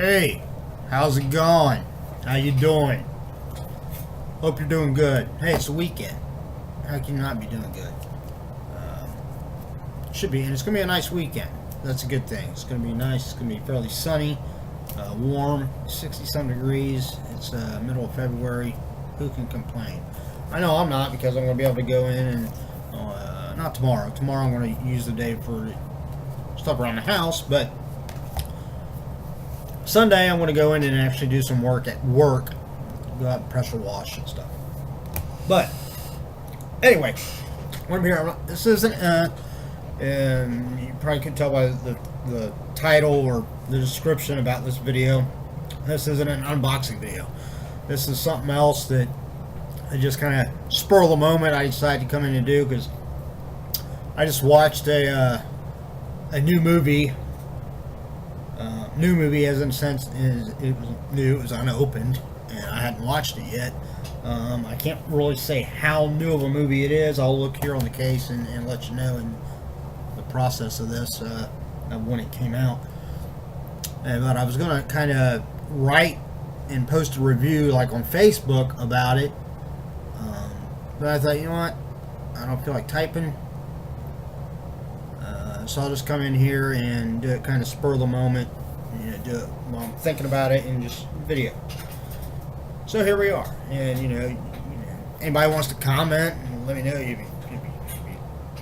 Hey, how's it going? How you doing? Hope you're doing good. Hey, it's the weekend. How can you not be doing good? Should be, and it's gonna be a nice weekend. That's a good thing. It's gonna be nice. It's gonna be fairly sunny, warm, 60-some degrees. It's middle of February. Who can complain? I know I'm not, because I'm gonna be able to go in and not tomorrow. Tomorrow I'm gonna use the day for stuff around the house, but Sunday I'm going to go in and actually do some work at work. Go out and pressure wash and stuff. But anyway, I'm here. This isn't and you probably can tell by the title or the description about this video. This isn't an unboxing video. This is something else that I just kind of spur of the moment I decided to come in and do, because I just watched a new movie. New movie, as in a sense, it was new, it was unopened, and I hadn't watched it yet. I can't really say how new of a movie it is. I'll look here on the case and let you know in the process of this, of when it came out. But I was going to kind of write and post a review like on Facebook about it, but I thought, you know what, I don't feel like typing. So I'll just come in here and do it kind of spur of the moment. Do it while I'm thinking about it and just video. So here we are, and anybody wants to comment and let me know if you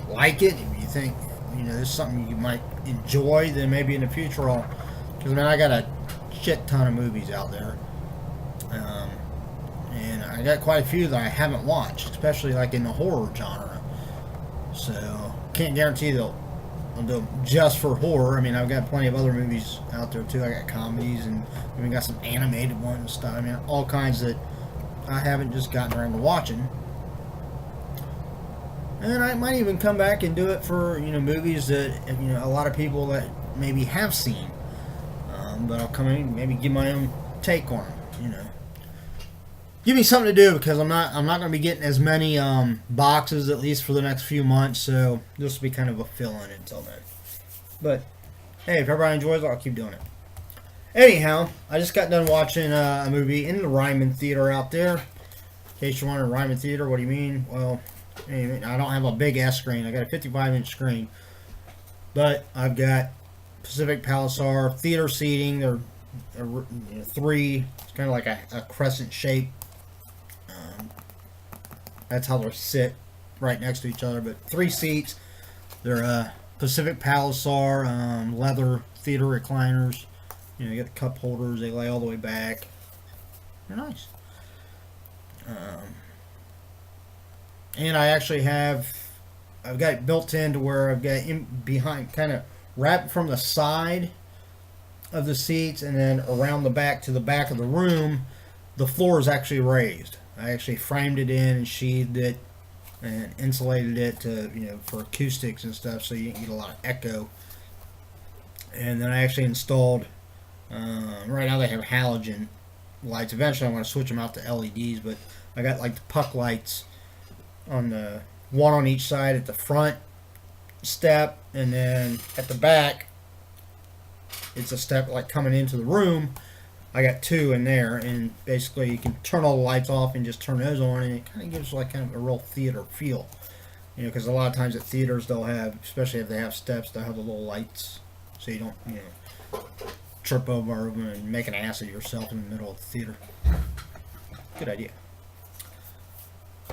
like it, if you think this is something you might enjoy, then maybe in the future because I got a shit ton of movies out there, and I got quite a few that I haven't watched, especially like in the horror genre. So can't guarantee they'll do just for horror. I mean, I've got plenty of other movies out there too. I got comedies, and even got some animated ones and stuff. I mean, all kinds that I haven't just gotten around to watching. And I might even come back and do it for movies that a lot of people that maybe have seen. But I'll come in and maybe give my own take on them. Give me something to do, because I'm not going to be getting as many boxes, at least for the next few months. So this will be kind of a fill-in until then. But hey, if everybody enjoys it, I'll keep doing it. Anyhow, I just got done watching a movie in the Ryman Theater out there. In case you're wondering, Ryman Theater, what do you mean? Well, I don't have a big S screen. I got a 55-inch screen, but I've got Pacific Palisade theater seating. They're three. It's kind of like a crescent shape. That's how they sit right next to each other. But 3 seats. They're Pacific Palisade leather theater recliners. You get the cup holders. They lay all the way back. They're nice. And I actually I've got it built in to where I've got behind, kind of wrapped from the side of the seats, and then around the back to the back of the room, the floor is actually raised. I actually framed it in and sheathed it and insulated it to for acoustics and stuff, so you don't get a lot of echo. And then I actually installed right now they have halogen lights. Eventually I want to switch them out to LEDs, but I got like the puck lights on the one on each side at the front step, and then at the back it's a step like coming into the room. I got 2 in there, and basically you can turn all the lights off and just turn those on, and it kind of gives like kind of a real theater feel. Because a lot of times at theaters they'll have, especially if they have steps, they'll have the little lights so you don't trip over them and make an ass of yourself in the middle of the theater. Good idea.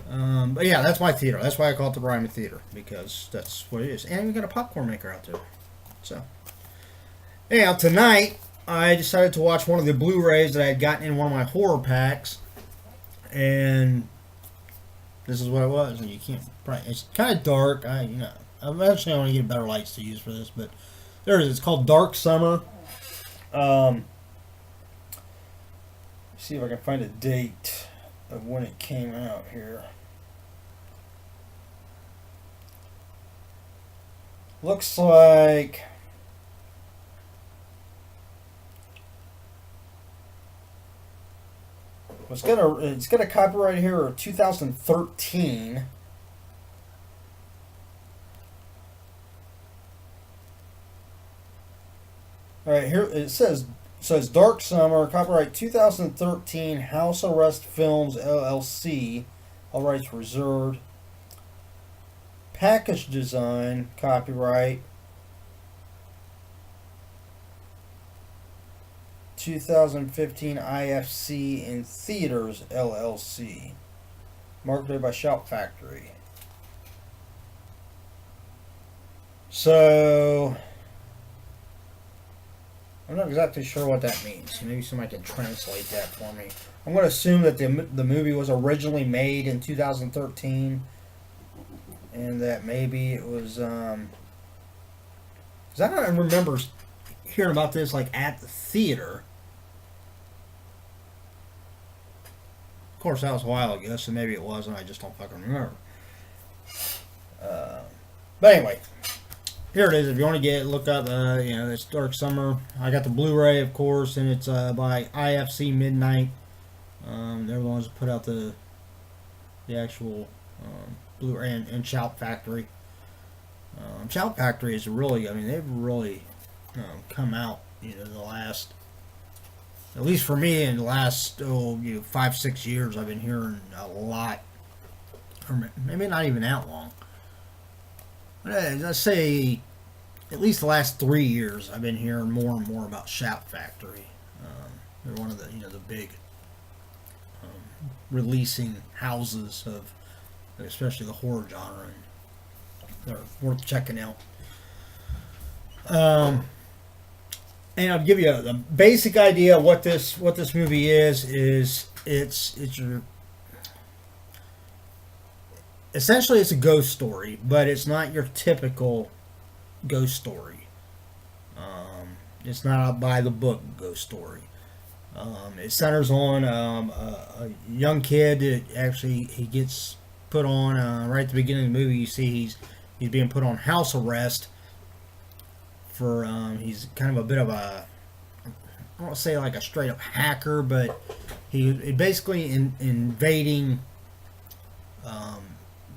But yeah, that's my theater. That's why I call it the Ryman Theater, because that's what it is. And we got a popcorn maker out there. So anyhow, tonight I decided to watch one of the Blu-rays that I had gotten in one of my horror packs, and this is what it was. And you can't, it's kind of dark. Eventually I want to get better lights to use for this, but there it is. It's called Dark Summer. See if I can find a date of when it came out here. Looks like it's got a copyright here of 2013. All right, here it says So it's Dark Summer, copyright 2013, House Arrest Films LLC, all rights reserved. Package design, copyright 2015, IFC in Theaters LLC, marketed by Shout Factory. So I'm not exactly sure what that means. Maybe somebody can translate that for me. I'm going to assume that the movie was originally made in 2013, and that maybe it was. Because I don't remember hearing about this like at the theater. Of course, that was a while ago, so maybe it wasn't. I just don't fucking remember. But anyway. Here it is. If you want to get it, look up, it's Dark Summer. I got the Blu-ray, of course, and it's by IFC Midnight. They're the ones that put out the actual Blu-ray and Shout Factory. Shout Factory is really, they've really come out, the last, at least for me, in the last 5-6 years, I've been hearing a lot, or maybe not even that long. Let's say at least the last 3 years, I've been hearing more and more about Shout Factory. They're one of the the big releasing houses of, especially the horror genre. And they're worth checking out. And I'll give you a basic idea of what this movie is. It's your, essentially, it's a ghost story, but it's not your typical ghost story. It's not a by-the-book ghost story. It centers on a young kid that actually he gets put on right at the beginning of the movie. You see he's being put on house arrest for he's kind of a bit of a, I don't want to say like a straight up hacker, but he basically invading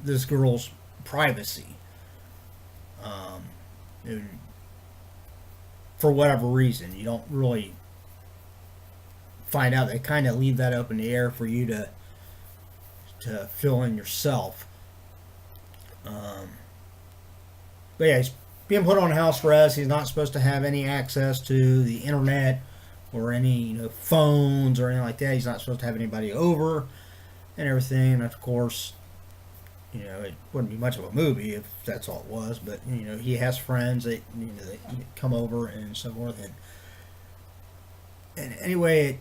this girl's privacy, and for whatever reason. You don't really find out. They kind of leave that up in the air for you to fill in yourself. But yeah, he's being put on house arrest. He's not supposed to have any access to the internet or any phones or anything like that. He's not supposed to have anybody over and everything. And of course, it wouldn't be much of a movie if that's all it was, but he has friends that they come over and so forth, and anyway,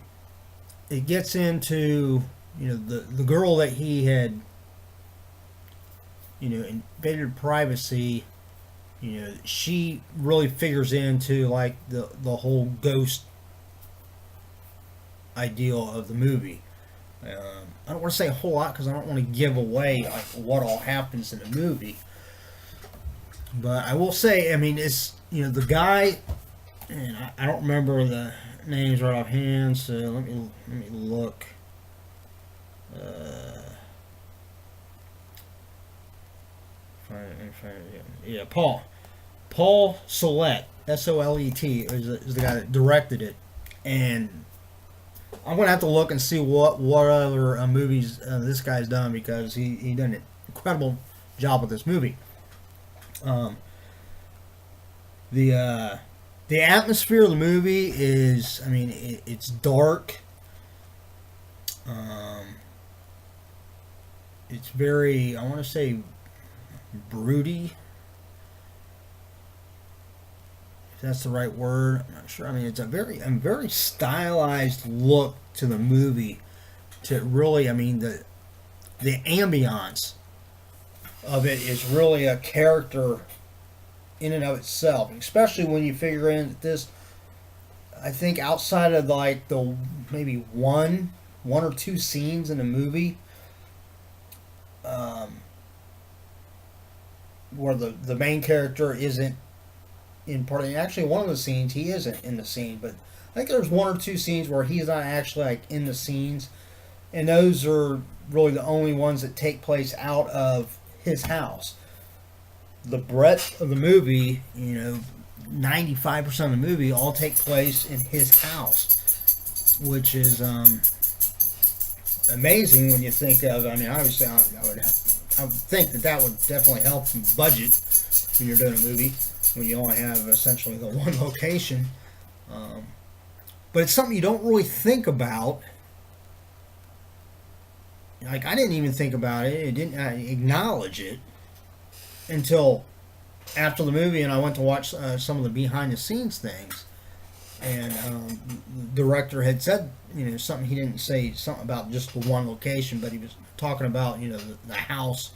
it gets into the girl that he had invaded privacy. She really figures into like the whole ghost ideal of the movie. I don't want to say a whole lot because I don't want to give away like what all happens in the movie. But I will say, it's the guy, and I don't remember the names right offhand. So let me look. Yeah, Paul Solet, Solet is the guy that directed it, and I'm gonna have to look and see what other movies this guy's done, because he done an incredible job with this movie. The atmosphere of the movie is, it's dark. It's very, I want to say, broody, if that's the right word. I'm not sure. It's a very stylized look to the movie. To really, the ambiance of it is really a character in and of itself. Especially when you figure in that this, I think, outside of like the maybe one or two scenes in the movie, where the main character isn't in part of, actually one of the scenes he isn't in the scene, but I think there's one or two scenes where he's not actually like in the scenes, and those are really the only ones that take place out of his house. The breadth of the movie, 95% of the movie all take place in his house, which is amazing when you think of. I mean, obviously, I would think that would definitely help budget when you're doing a movie when you only have essentially the one location. But it's something you don't really think about. Like, I didn't even think about it. I didn't acknowledge it until after the movie, and I went to watch some of the behind the scenes things. And the director had said, something. He didn't say something about just the one location, but he was talking about, the house,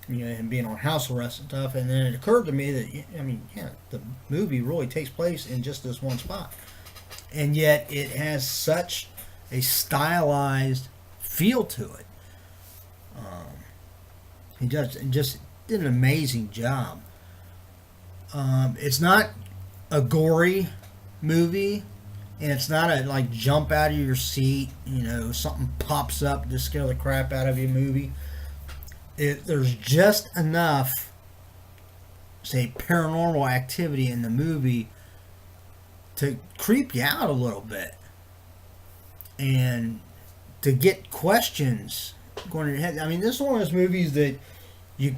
and being on house arrest and stuff. And then it occurred to me that, the movie really takes place in just this one spot. And yet it has such a stylized feel to it. He just did an amazing job. It's not a gory movie, and it's not a like jump out of your seat, something pops up to scare the crap out of you movie. There's just enough, say, paranormal activity in the movie to creep you out a little bit, and to get questions going in your head. I mean, this is one of those movies that you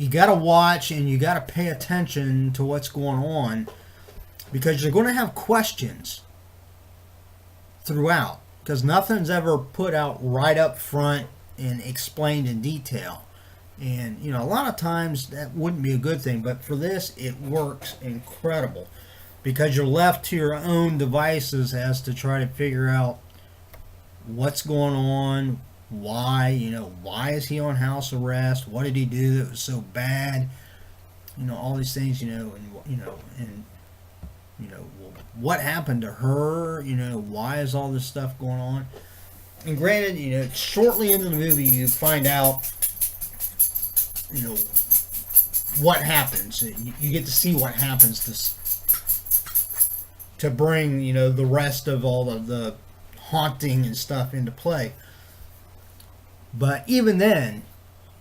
got to watch and you got to pay attention to what's going on, because you're going to have questions throughout, because nothing's ever put out right up front and explained in detail. And a lot of times that wouldn't be a good thing, but for this it works incredible, because you're left to your own devices as to try to figure out what's going on, why is he on house arrest, what did he do that was so bad, all these things, and what happened to her, why is all this stuff going on. And granted, shortly into the movie you find out what happens. You get to see what happens to bring the rest of all of the haunting and stuff into play. But even then,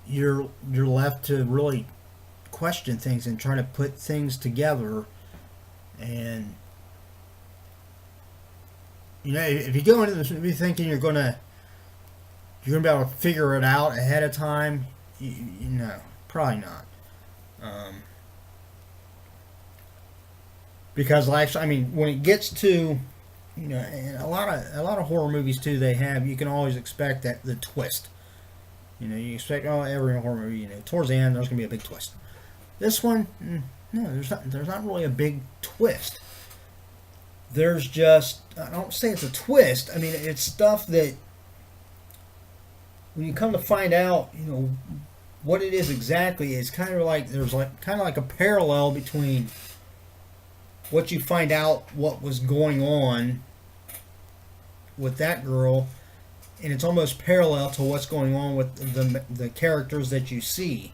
you're left to really question things and try to put things together. And if you go into this movie thinking you're gonna be able to figure it out ahead of time, probably not. Because when it gets to and a lot of horror movies too, you can always expect that the twist. You expect every horror movie, towards the end there's gonna be a big twist. This one, no, there's not really a big twist. There's just, I don't say it's a twist. I mean, it's stuff that when you come to find out, what it is exactly, it's kind of like there's a parallel between what you find out what was going on with that girl, and it's almost parallel to what's going on with the characters that you see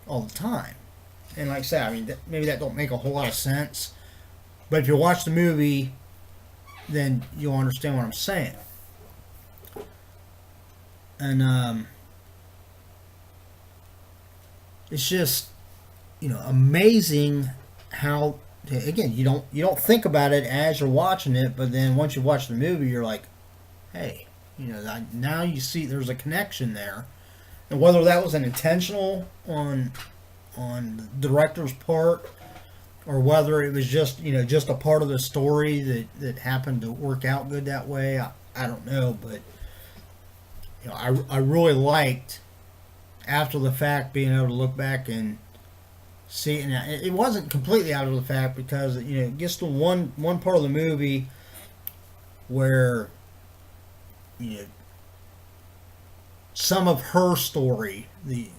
all the time. And like I said, maybe that don't make a whole lot of sense, but if you watch the movie, then you'll understand what I'm saying. And it's just amazing how, again, you don't think about it as you're watching it, but then once you watch the movie, you're like, hey, now you see there's a connection there. And whether that was an intentional on the director's part, or whether it was just just a part of the story that happened to work out good that way, I don't know. But I really liked, after the fact, being able to look back and see. And it wasn't completely out of the fact, because it gets to one part of the movie where some of her story, the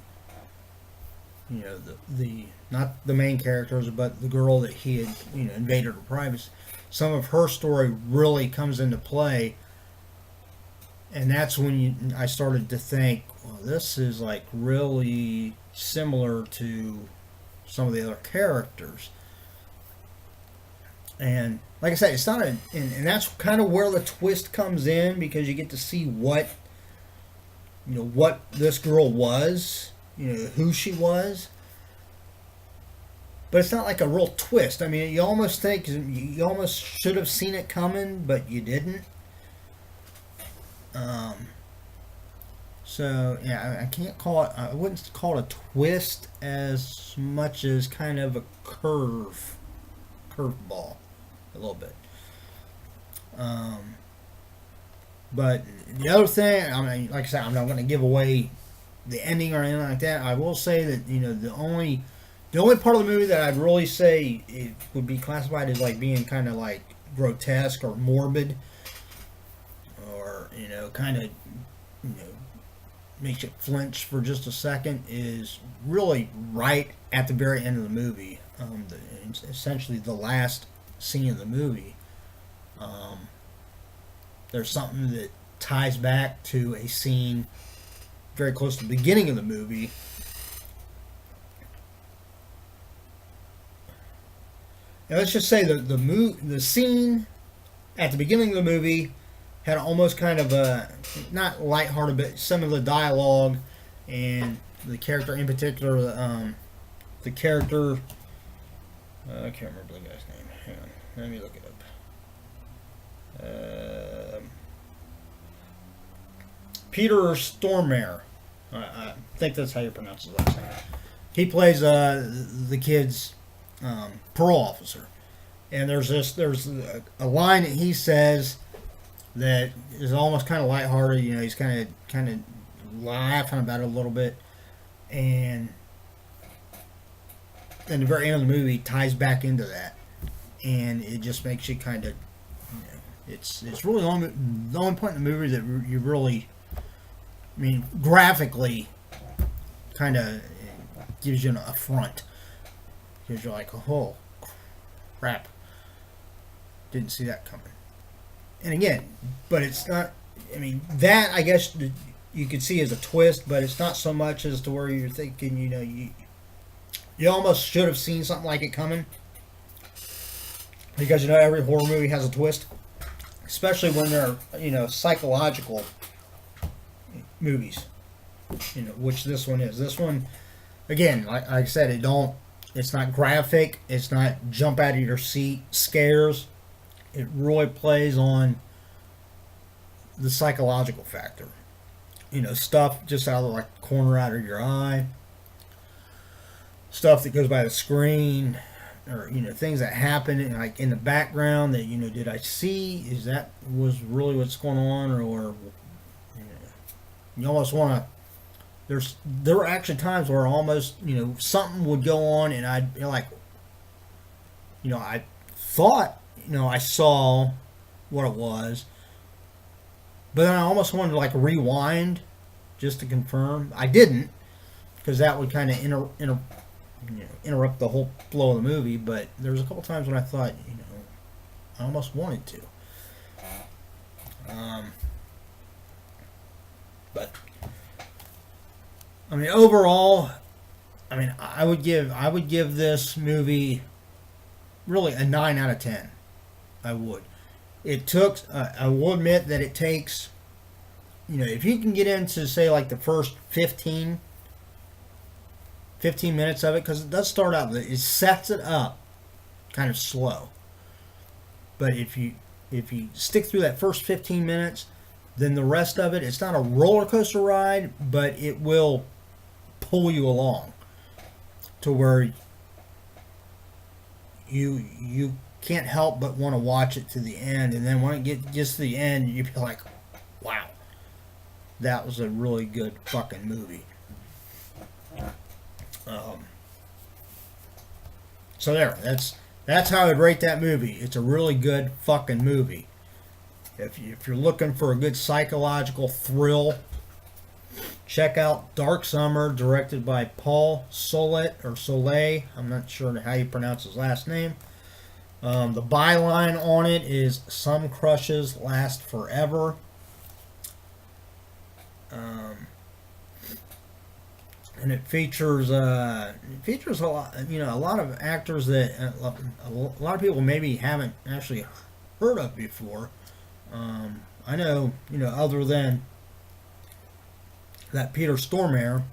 not the main characters, but the girl that he had invaded her privacy, some of her story really comes into play. And that's when I started to think, well, this is like really similar to some of the other characters. And like I said, it's not and that's kind of where the twist comes in, because you get to see what this girl was, who she was. but it's not like a real twist. I mean, you almost think you almost should have seen it coming, but you didn't. Um, so yeah, I can't call it. I wouldn't call it a twist as much as kind of a curveball, a little bit. Um, but the other thing, I mean, like I said, I'm not going to give away the ending or anything like that. I will say that the only part of the movie that I'd really say it would be classified as like being kind of like grotesque or morbid, or kind of makes it flinch for just a second, is really right at the very end of the movie. Essentially the last scene of the movie. There's something that ties back to a scene very close to the beginning of the movie. Now let's just say the scene at the beginning of the movie had almost kind of a, not lighthearted, but some of the dialogue and the character in particular, the character, I can't remember the guy's name. Hang on, let me look it up. Peter Stormare. I think that's how you pronounce his last name. He plays the kid's parole officer, and there's a line that he says that is almost kind of lighthearted. He's kind of laughing about it a little bit, and then the very end of the movie ties back into that, and it just makes you kind of, it's really the only point in the movie that you really, I mean, graphically, kind of gives you an affront, because you're like, oh crap, didn't see that coming. And again, but it's not, I mean, that I guess you could see as a twist, but it's not so much as to where you're thinking, you almost should have seen something like it coming, because every horror movie has a twist, especially when they're psychological movies, which this one is. This one, again, like I said, it's not graphic, it's not jump out of your seat scares. It really plays on the psychological factor. Stuff just out of the corner out of your eye, stuff that goes by the screen, or things that happen in the background that did I see? Is that was really what's going on, or you almost want to. There were actually times where almost something would go on, and I'd be like, I thought I saw what it was, but then I almost wanted to rewind just to confirm. I didn't, because that would kind of interrupt the whole flow of the movie. But there was a couple times when I thought, I almost wanted to. But I mean, overall, I would give this movie really a 9 out of 10. I would. I will admit that it takes, if you can get into, say, the first 15 minutes of it, because it does start out, it sets it up kind of slow. But if you stick through that first 15 minutes, then the rest of it, it's not a roller coaster ride, but it will pull you along to where you can't help but want to watch it to the end. And then when it gets to the end, you be like, wow, that was a really good fucking movie. So that's how I'd rate that movie. It's a really good fucking movie. If you're looking for a good psychological thrill, check out Dark Summer, directed by Paul Solet, or Solet. I'm not sure how you pronounce his last name. The byline on it is "Some crushes last forever." And it features a lot, a lot of actors that a lot of people maybe haven't actually heard of before. I know, other than that Peter Stormare,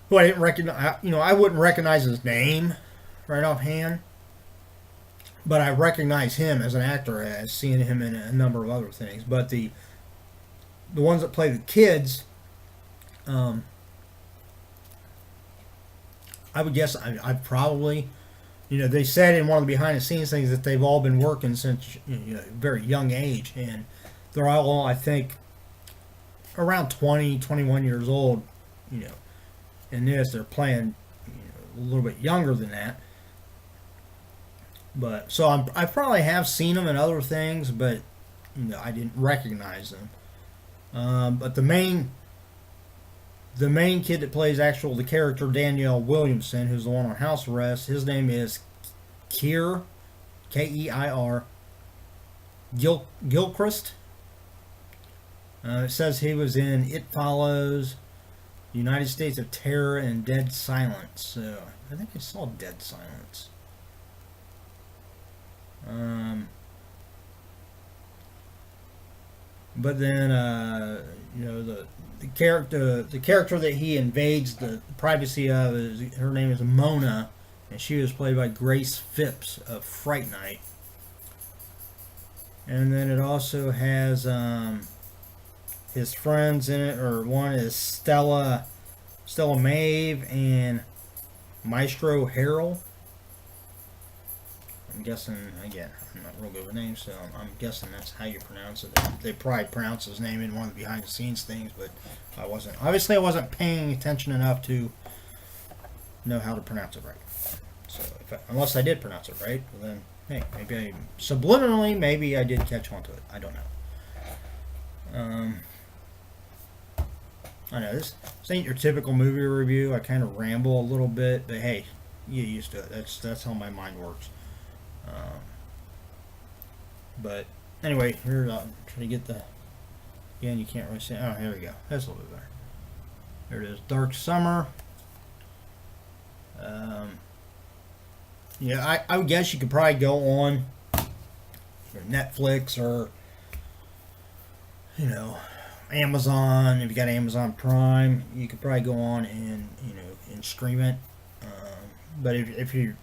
who I didn't recognize. I wouldn't recognize his name right offhand, but I recognize him as an actor, as seeing him in a number of other things. But the ones that play the kids, I would guess I probably, they said in one of the behind the scenes things that they've all been working since a very young age, and they're all, I think, around 20, 21 years old. In this, they're playing a little bit younger than that. But so I probably have seen them in other things, but I didn't recognize them. But the main kid that plays the character Danielle Williamson, who's the one on house arrest, his name is Keir, Keir Gilchrist. It says he was in It Follows, United States of Terror, and Dead Silence. So I think I saw Dead Silence. But then the character that he invades the privacy of her name is Mona, and she was played by Grace Phipps of Fright Night. And then it also has his friends in it, or one is Stella Maeve and Maestro Harold. I'm guessing, again, I'm not real good with names, so I'm guessing that's how you pronounce it. They probably pronounce his name in one of the behind the scenes things, but I wasn't paying attention enough to know how to pronounce it right. So unless I did pronounce it right, well then, hey, maybe maybe I did catch on to it. I don't know. I know this ain't your typical movie review. I kind of ramble a little bit, but hey, you get used to it. That's how my mind works. But anyway, here I'm trying to get the. Again, you can't really see. Oh, here we go. That's a little bit better. There it is. Dark Summer. Yeah, I would guess you could probably go on Netflix or Amazon. If you got Amazon Prime, you could probably go on and stream it. But if you're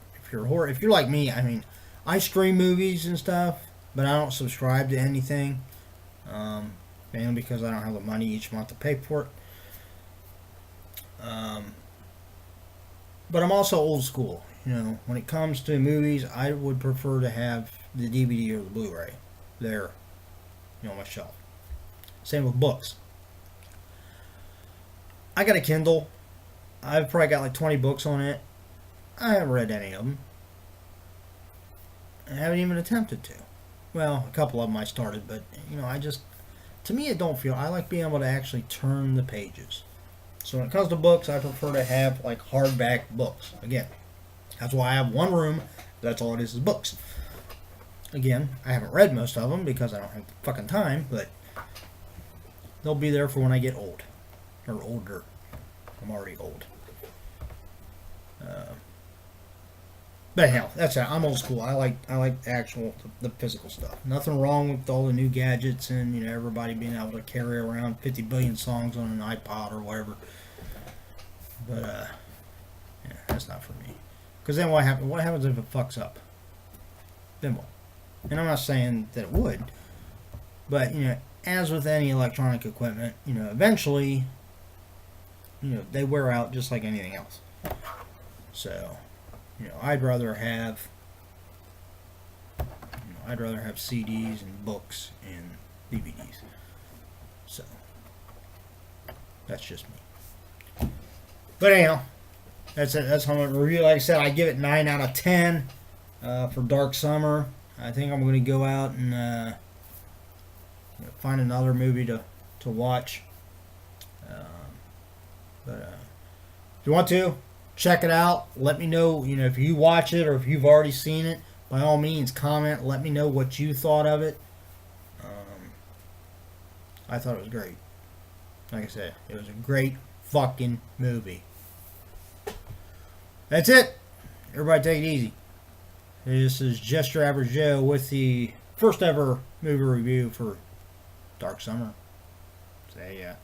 like me, I mean, I stream movies and stuff, but I don't subscribe to anything, mainly because I don't have the money each month to pay for it. But I'm also old school. When it comes to movies, I would prefer to have the DVD or the Blu-ray there, on my shelf. Same with books. I got a Kindle. I've probably got like 20 books on it. I haven't read any of them. I haven't even attempted to. Well, a couple of them I started, but to me it don't feel. I like being able to actually turn the pages. So when it comes to books, I prefer to have like hardback books. Again, that's why I have one room. That's all it is books. Again, I haven't read most of them because I don't have the fucking time, but they'll be there for when I get old. Or older. I'm already old. But hell, that's it. I'm old school. I like the physical stuff. Nothing wrong with all the new gadgets and everybody being able to carry around 50 billion songs on an iPod or whatever. But yeah, that's not for me. Because then what happens? What happens if it fucks up? Then what? And I'm not saying that it would, but as with any electronic equipment, eventually, they wear out just like anything else. So. I'd rather have CDs and books and DVDs. So that's just me. But anyhow, that's it. That's how I'm gonna review. Like I said, I give it 9 out of 10 for Dark Summer. I think I'm going to go out and find another movie to watch. But if you want to. Check it out. Let me know, if you watch it or if you've already seen it. By all means, comment. Let me know what you thought of it. I thought it was great. Like I said, it was a great fucking movie. That's it. Everybody take it easy. This is Just Your Average Joe with the first ever movie review for Dark Summer. So, yeah.